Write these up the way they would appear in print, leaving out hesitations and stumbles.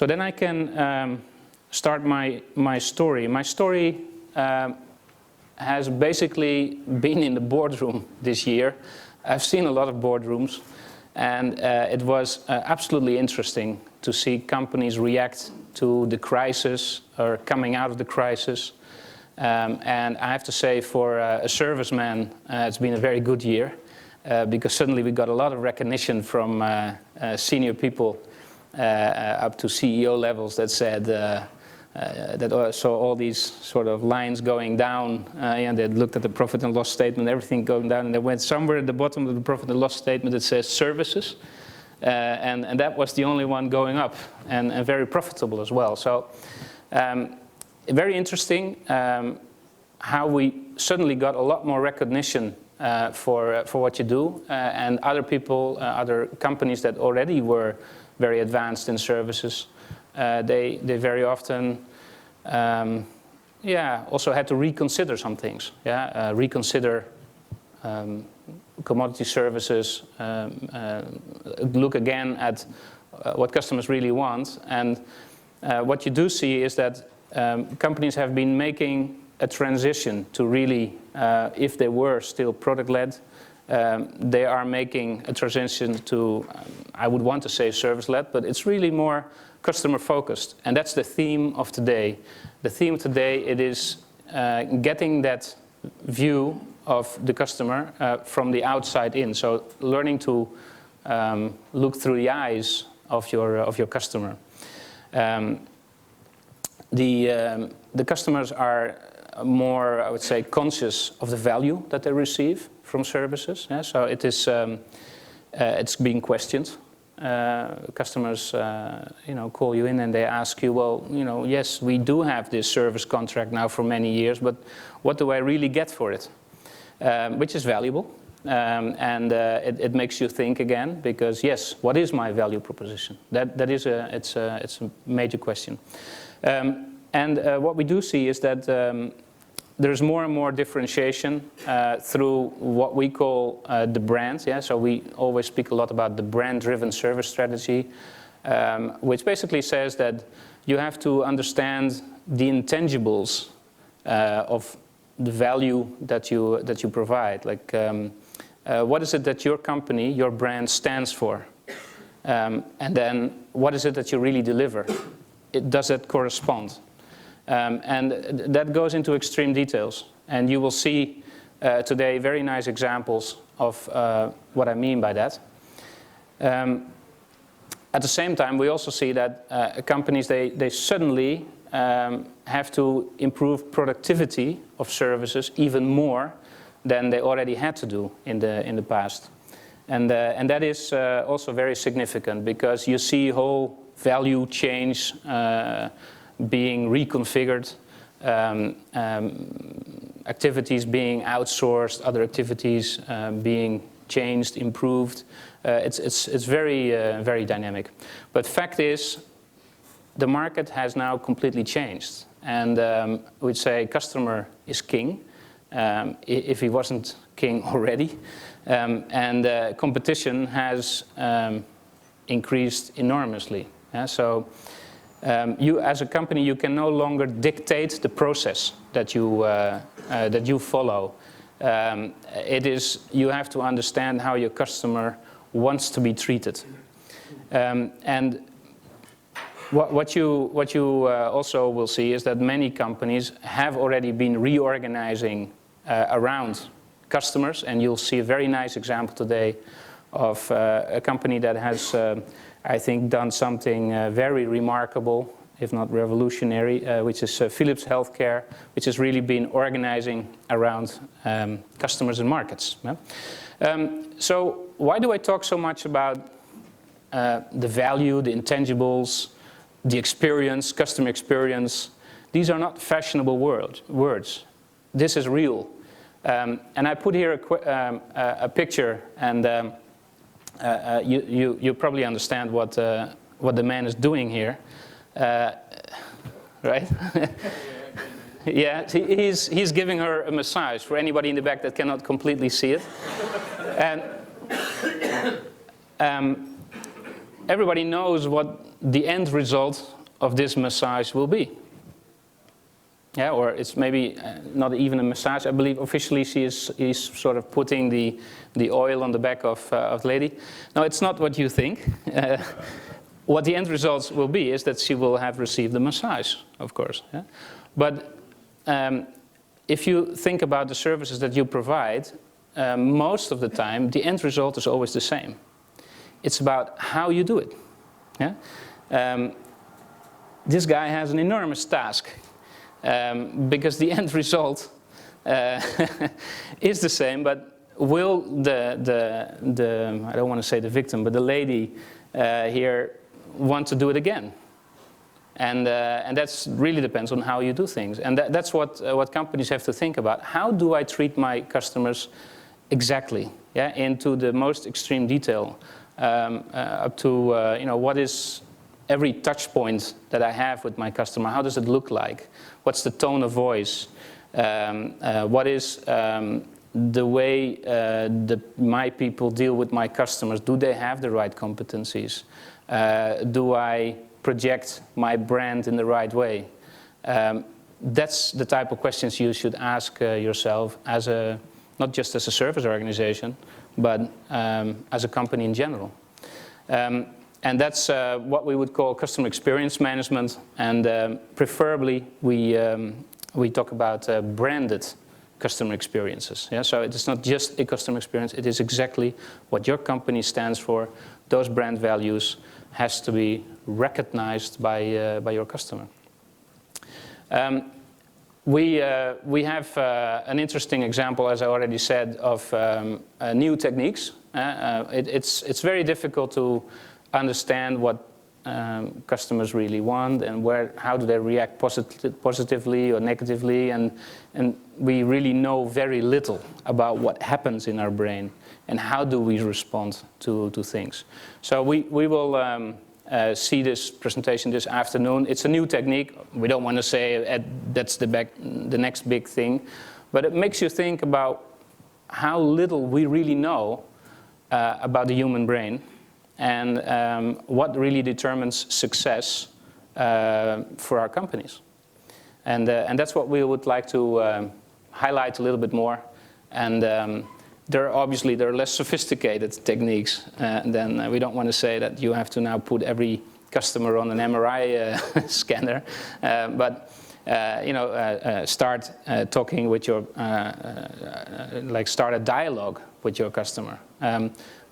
So then I can start my story. My story has basically been in the boardroom this year. I've seen a lot of boardrooms, and it was absolutely interesting to see companies react to the crisis or coming out of the crisis. And I have to say, for a serviceman, it's been a very good year, because suddenly we got a lot of recognition from senior people up to CEO levels that said that saw all these sort of lines going down, and they looked at the profit and loss statement, everything going down, and they went somewhere at the bottom of the profit and loss statement that says services, and that was the only one going up, and very profitable as well. So very interesting how we suddenly got a lot more recognition for what you do, and other people, other companies that already were very advanced in services, they very often also had to reconsider some things. Reconsider commodity services, look again at what customers really want. And what you do see is that companies have been making a transition to really, if they were still product-led, they are making a transition to, I would want to say service-led, but it's really more customer-focused. And that's the theme of today. The theme today, it is getting that view of the customer from the outside in. So learning to look through the eyes of your customer. The customers are more, I would say, conscious of the value that they receive from services. Yeah? So it is, it's being questioned. Customers, call you in and they ask you, well, yes, we do have this service contract now for many years, but what do I really get for it? Which is valuable, and it makes you think again, because yes, what is my value proposition? It's a major question. And what we do see is that there's more and more differentiation through what we call the brand. Yeah? So we always speak a lot about the brand-driven service strategy, which basically says that you have to understand the intangibles of the value that you provide. Like, what is it that your company, your brand stands for? And then what is it that you really deliver? Does it correspond? And that goes into extreme details, and you will see today very nice examples of what I mean by that. At the same time, we also see that companies, they suddenly have to improve productivity of services even more than they already had to do in the past. And that is also very significant, because you see whole value chains being reconfigured, activities being outsourced, other activities being changed, improved. It's very, very dynamic. But fact is, the market has now completely changed. And we'd say customer is king, if he wasn't king already. And competition has increased enormously. Yeah? So you, as a company, you can no longer dictate the process that you follow. It is, you have to understand how your customer wants to be treated. And what you also will see is that many companies have already been reorganizing around customers, and you'll see a very nice example today of a company that has, I think, done something very remarkable, if not revolutionary, which is Philips Healthcare, which has really been organizing around customers and markets. Yeah? So why do I talk so much about the value, the intangibles, the experience, customer experience? These are not fashionable words. This is real. And I put here a picture, and you probably understand what the man is doing here, right? Yeah, he's giving her a massage, for anybody in the back that cannot completely see it. And everybody knows what the end result of this massage will be. Yeah, or it's maybe not even a massage. I believe officially he's sort of putting the oil on the back of the lady. No, it's not what you think. What the end results will be is that she will have received the massage, of course. Yeah? But if you think about the services that you provide, most of the time the end result is always the same. It's about how you do it. Yeah? This guy has an enormous task. Because the end result is the same, but will the I don't want to say the victim, but the lady here want to do it again? And that's really depends on how you do things. And that's what companies have to think about. How do I treat my customers exactly? Yeah, into the most extreme detail, up to what is every touch point that I have with my customer. How does it look like? What's the tone of voice? What is the way my people deal with my customers? Do they have the right competencies? Do I project my brand in the right way? That's the type of questions you should ask yourself as not just as a service organization, but as a company in general. And that's what we would call customer experience management, and preferably we talk about branded customer experiences. Yeah? So it is not just a customer experience, it is exactly what your company stands for. Those brand values has to be recognized by your customer. We have an interesting example, as I already said, of new techniques. It's very difficult to understand what customers really want and how do they react positively or negatively, and we really know very little about what happens in our brain and how do we respond to things. So we will see this presentation this afternoon. It's a new technique. We don't want to say that's the next big thing, but it makes you think about how little we really know about the human brain, and what really determines success for our companies. And that's what we would like to highlight a little bit more. And there are less sophisticated techniques than we don't want to say that you have to now put every customer on an MRI scanner, but start talking with your, start a dialogue with your customer.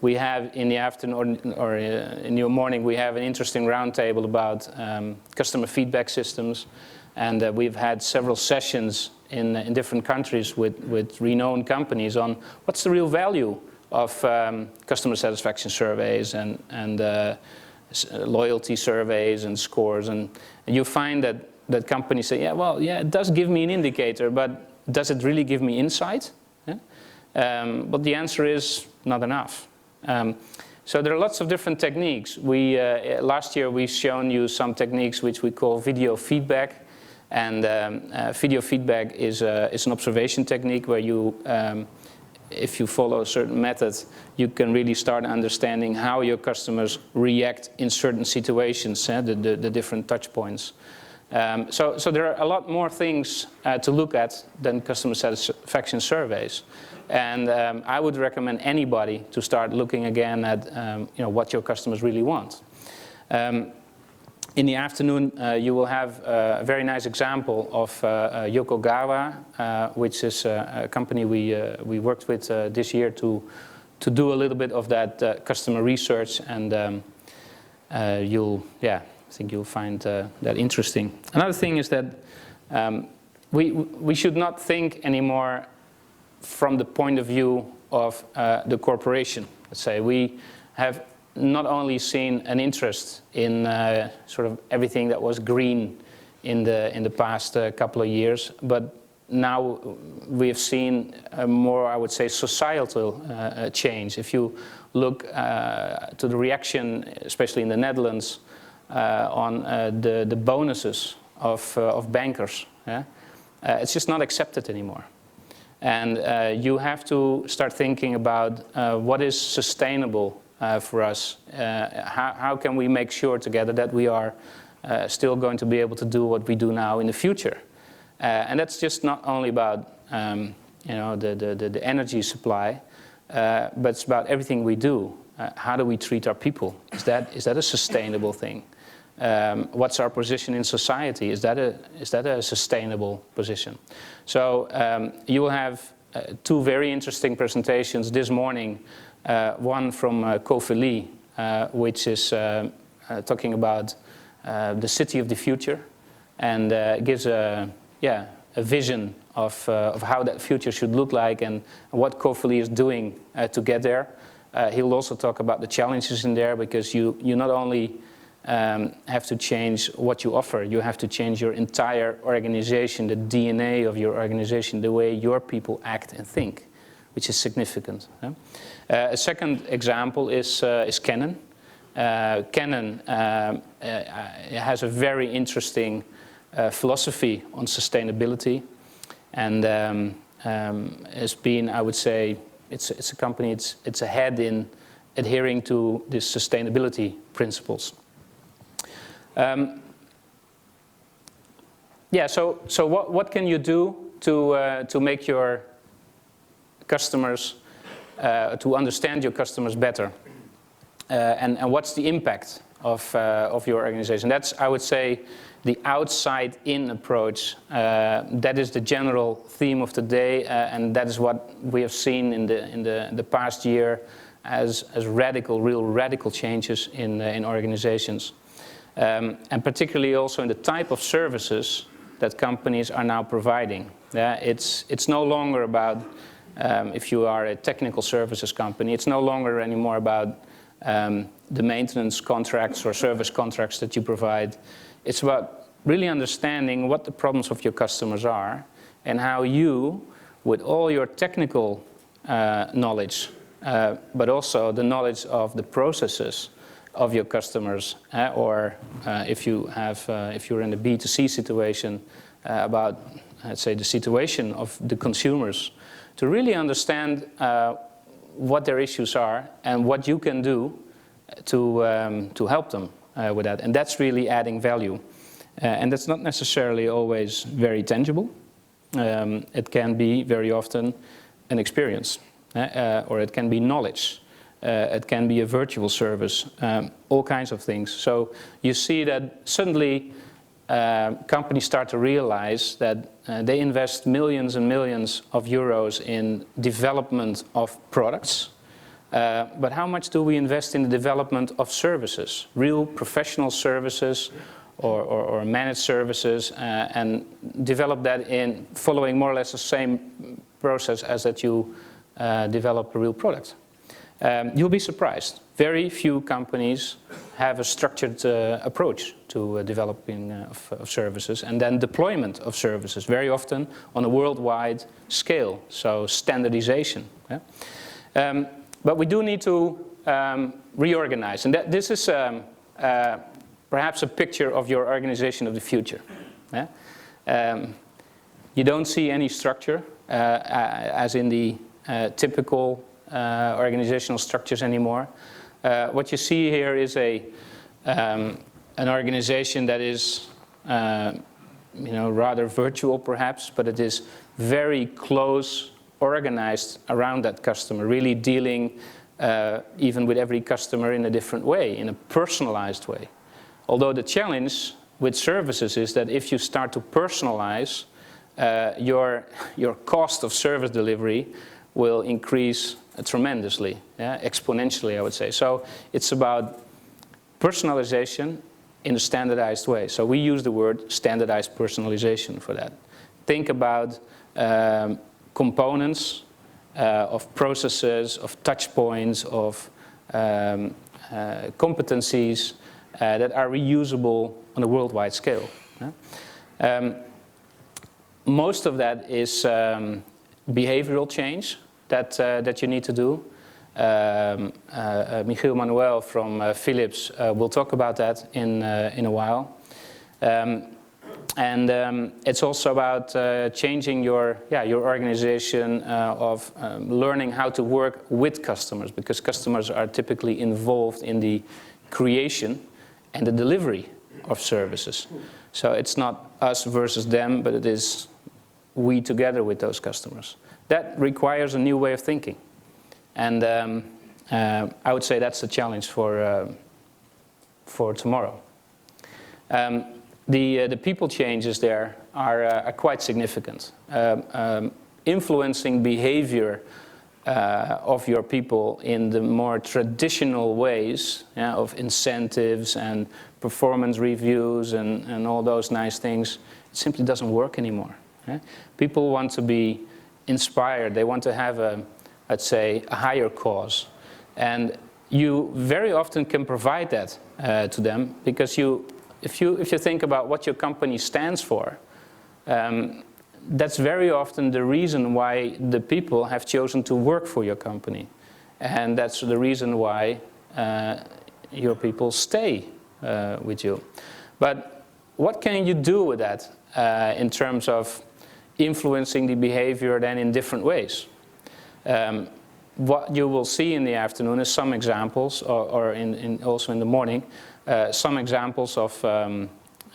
We have in the afternoon or in your morning, we have an interesting roundtable about customer feedback systems, and we've had several sessions in different countries with renowned companies on what's the real value of customer satisfaction surveys and loyalty surveys and scores, and you find that companies say, yeah, it does give me an indicator, but does it really give me insight? Yeah? But the answer is not enough. So there are lots of different techniques. Last year we've shown you some techniques which we call video feedback, and video feedback is an observation technique where you, if you follow a certain method, you can really start understanding how your customers react in certain situations, the different touch points. So there are a lot more things to look at than customer satisfaction surveys. And I would recommend anybody to start looking again at what your customers really want. In the afternoon, you will have a very nice example of Yokogawa, which is a company we worked with this year to do a little bit of that customer research, and I think you'll find that interesting. Another thing is that we should not think anymore from the point of view of the corporation. Let's say we have not only seen an interest in sort of everything that was green in the past couple of years, but now we have seen a more, I would say, societal change. If you look to the reaction, especially in the Netherlands, on the bonuses of bankers, yeah? It's just not accepted anymore. And you have to start thinking about what is sustainable for us. How can we make sure together that we are still going to be able to do what we do now in the future? And that's just not only about the energy supply, but it's about everything we do. How do we treat our people? Is that a sustainable thing? What's our position in society? Is that a sustainable position? So you will have two very interesting presentations this morning. One from Kofeli, which is talking about the city of the future, and gives a vision of how that future should look like and what Kofeli is doing to get there. He'll also talk about the challenges in there, because you not only have to change what you offer, you have to change your entire organization, the DNA of your organization, the way your people act and think, which is significant. A second example is Canon. Canon has a very interesting philosophy on sustainability, and has been, I would say, it's a company, it's ahead in adhering to these sustainability principles. So what can you do to make your customers, to understand your customers better, and what's the impact of your organization? That's, I would say, the outside-in approach. That is the general theme of today, and that is what we have seen in the past year as real radical changes in organizations, and particularly also in the type of services that companies are now providing. It's no longer about, if you are a technical services company, it's no longer anymore about the maintenance contracts or service contracts that you provide. It's about really understanding what the problems of your customers are, and how you, with all your technical knowledge, but also the knowledge of the processes of your customers, or if you're in a B2C situation, about, let's say, the situation of the consumers, to really understand what their issues are and what you can do to help them with that. And that's really adding value. And that's not necessarily always very tangible. It can be very often an experience, or it can be knowledge. It can be a virtual service, all kinds of things. So you see that suddenly companies start to realize that they invest millions and millions of euros in development of products. But how much do we invest in the development of services, real professional services or managed services, and develop that in following more or less the same process as that you develop a real product? You'll be surprised. Very few companies have a structured approach to developing of services, and then deployment of services, very often on a worldwide scale, so standardization. But we do need to reorganize, and this is perhaps a picture of your organization of the future. You don't see any structure, as in the typical organizational structures anymore. What you see here is an organization that is rather virtual perhaps, but it is very close, organized around that customer, really dealing even with every customer in a different way, in a personalized way. Although the challenge with services is that if you start to personalize, your cost of service delivery will increase tremendously, exponentially, I would say. So it's about personalization in a standardized way. So we use the word standardized personalization for that. Think about components of processes, of touch points, of competencies that are reusable on a worldwide scale. Most of that is behavioral change that you need to do. Michiel Manuel from Philips will talk about that in a while. It's also about changing your organization of learning how to work with customers, because customers are typically involved in the creation and the delivery of services. So it's not us versus them, but it is we together with those customers. That requires a new way of thinking. And I would say that's the challenge for tomorrow. The people changes there are quite significant. Influencing behavior of your people in the more traditional ways, of incentives and performance reviews and all those nice things, it simply doesn't work anymore. People want to be inspired. They want to have let's say, a higher cause. And you very often can provide that to them, because if you think about what your company stands for, that's very often the reason why the people have chosen to work for your company. And that's the reason why your people stay with you. But what can you do with that in terms of influencing the behavior then in different ways? What you will see in the afternoon is some examples, or also in the morning, some examples of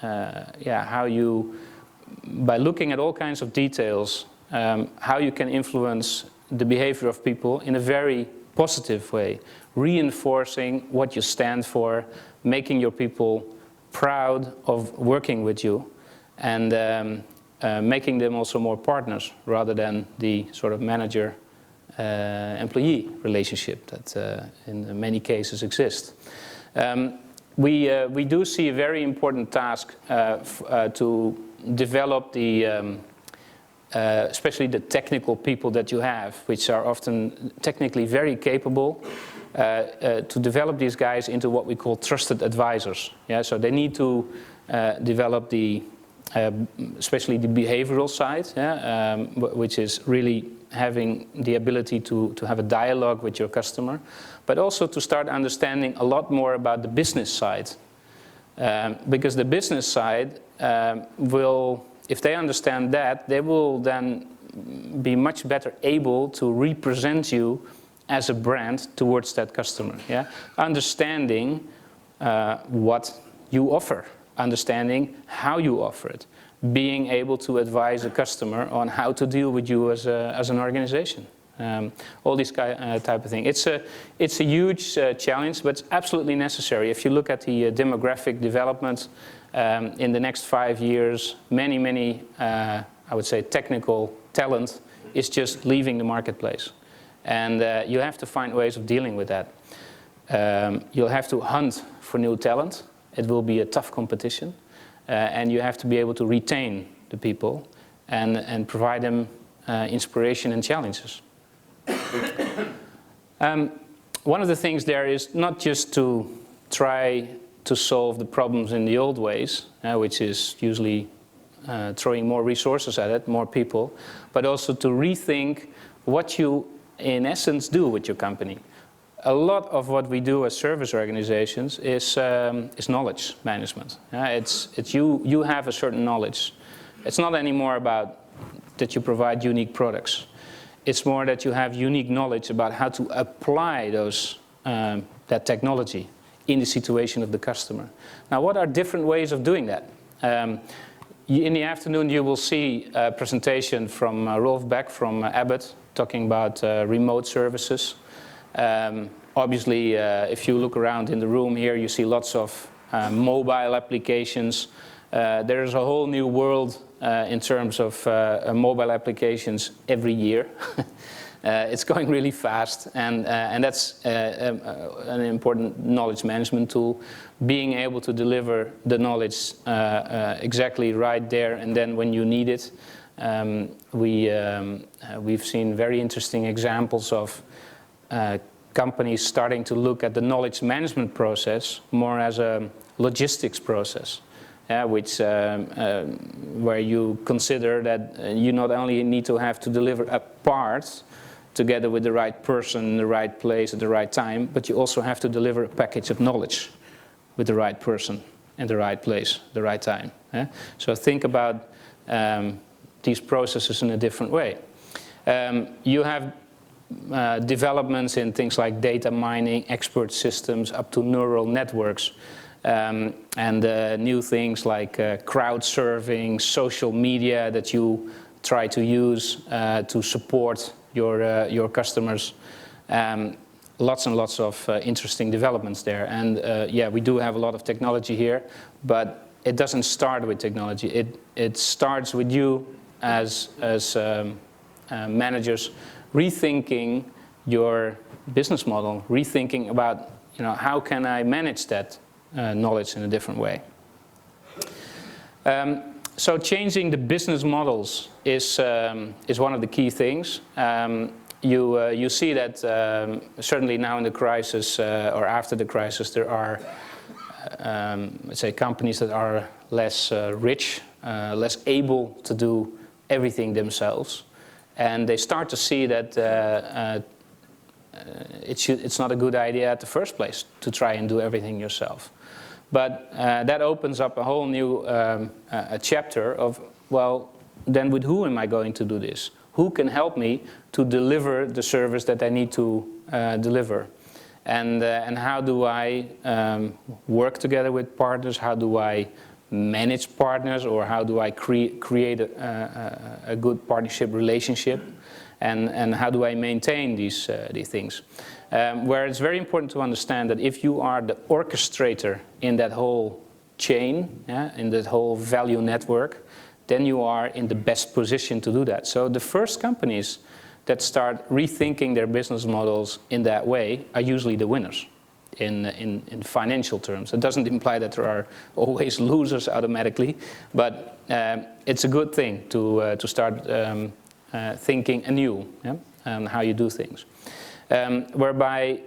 how you, by looking at all kinds of details, how you can influence the behavior of people in a very positive way, reinforcing what you stand for, making your people proud of working with you, and making them also more partners rather than the sort of manager-employee relationship that in many cases exists. We do see a very important task to develop the, especially the technical people that you have, which are often technically very capable, to develop these guys into what we call trusted advisors. So they need to develop especially the behavioral side, which is really having the ability to have a dialogue with your customer, but also to start understanding a lot more about the business side. Because the business side will, if they understand that, they will then be much better able to represent you as a brand towards that customer. Understanding what you offer, understanding how you offer it, being able to advise a customer on how to deal with you as an organization. All these type of thing. It's a huge challenge, but it's absolutely necessary. If you look at the demographic development in the next 5 years, many I would say technical talent is just leaving the marketplace. And you have to find ways of dealing with that. You'll have to hunt for new talent. It will be a tough competition. And you have to be able to retain the people and provide them inspiration and challenges. One of the things there is not just to try to solve the problems in the old ways, which is usually throwing more resources at it, more people, but also to rethink what you in essence do with your company. A lot of what we do as service organizations is knowledge management. It's you have a certain knowledge. It's not anymore about that you provide unique products. It's more that you have unique knowledge about how to apply that technology in the situation of the customer. Now, what are different ways of doing that? In the afternoon, you will see a presentation from Rolf Beck from Abbott talking about remote services. Obviously, if you look around in the room here, you see lots of mobile applications. There's a whole new world in terms of mobile applications every year. It's going really fast, and that's an important knowledge management tool. Being able to deliver the knowledge exactly right there and then when you need it. We've seen very interesting examples of companies starting to look at the knowledge management process more as a logistics process. Where you consider that you not only need to have to deliver a part together with the right person in the right place at the right time, but you also have to deliver a package of knowledge with the right person in the right place, the right time. So think about these processes in a different way. You have developments in things like data mining, expert systems, up to neural networks, and new things like crowd-surfing, social media that you try to use to support your customers. Lots and lots of interesting developments there. And yeah, we do have a lot of technology here, but it doesn't start with technology. It starts with you as managers rethinking your business model, rethinking about, how can I manage that knowledge in a different way. So changing the business models is one of the key things. You see that certainly now in the crisis or after the crisis, there are, let's say, companies that are less rich, less able to do everything themselves, and they start to see that it's not a good idea at the first place to try and do everything yourself. But that opens up a whole new a chapter of, well, then with who am I going to do this? Who can help me to deliver the service that I need to deliver? And how do I work together with partners? How do I manage partners? Or how do I create a good partnership relationship? And how do I maintain these things? Where it's very important to understand that if you are the orchestrator in that whole chain, in that whole value network, then you are in the best position to do that. So the first companies that start rethinking their business models in that way are usually the winners in financial terms. It doesn't imply that there are always losers automatically, but it's a good thing to start thinking anew on how you do things. Whereby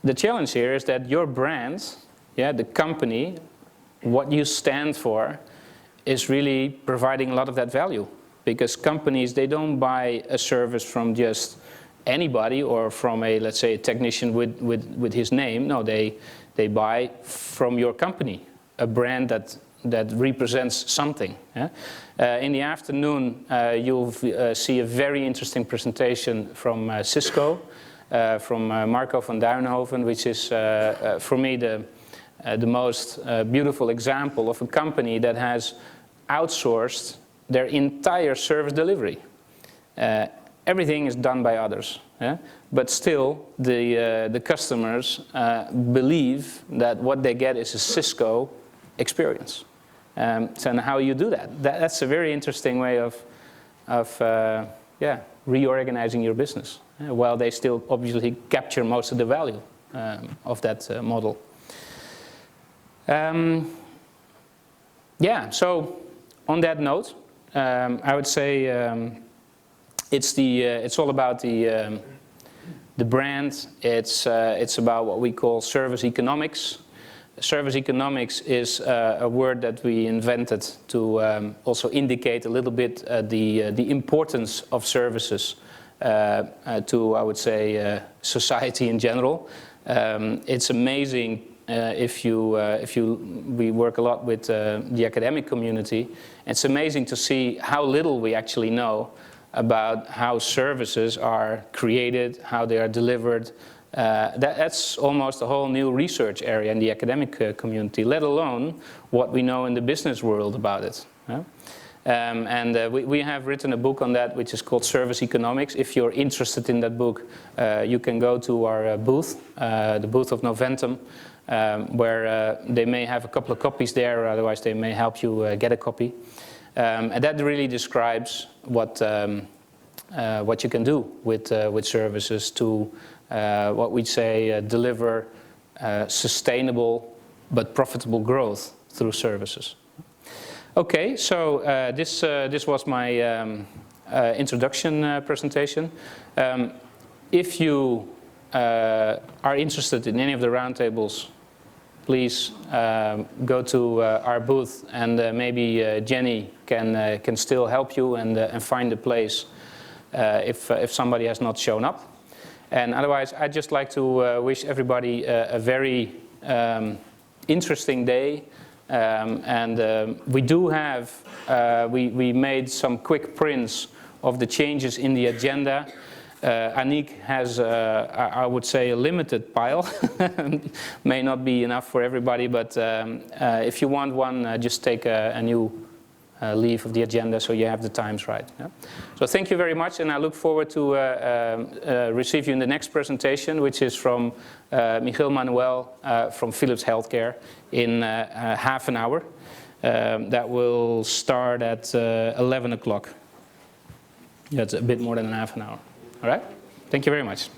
the challenge here is that your brand, the company, what you stand for, is really providing a lot of that value. Because companies, they don't buy a service from just anybody or from a, let's say, a technician with his name. No, they buy from your company, a brand that represents something. In the afternoon, you'll see a very interesting presentation from Cisco, from Marco van Duinhoven, which is, for me, the most beautiful example of a company that has outsourced their entire service delivery. Everything is done by others, but still the customers believe that what they get is a Cisco experience. So how you do that? That's a very interesting way of reorganizing your business, while they still obviously capture most of the value of that model. So on that note, I would say it's all about the brand. It's about what we call service economics. Service economics is a word that we invented to also indicate a little bit the importance of services to, I would say, society in general. It's amazing. We work a lot with the academic community. It's amazing to see how little we actually know about how services are created, how they are delivered. That's almost a whole new research area in the academic community, let alone what we know in the business world about it. We have written a book on that, which is called Service Economics. If you're interested in that book, you can go to our booth, the booth of Noventum, where they may have a couple of copies there, or otherwise they may help you get a copy. And that really describes what you can do with services to what we'd say deliver sustainable but profitable growth through services. Okay, so this was my introduction presentation. If you are interested in any of the roundtables, please go to our booth, and maybe Jenny can still help you and find a place if somebody has not shown up. And otherwise, I'd just like to wish everybody a very interesting day, We do have, we made some quick prints of the changes in the agenda. Aniek has, I would say, a limited pile. May not be enough for everybody, but if you want one, just take a new leaf of the agenda so you have the times right. Yeah? So thank you very much, and I look forward to receive you in the next presentation, which is from Miguel Manuel from Philips Healthcare in half an hour. That will start at 11 o'clock. Yeah, it's a bit more than half an hour. All right? Thank you very much.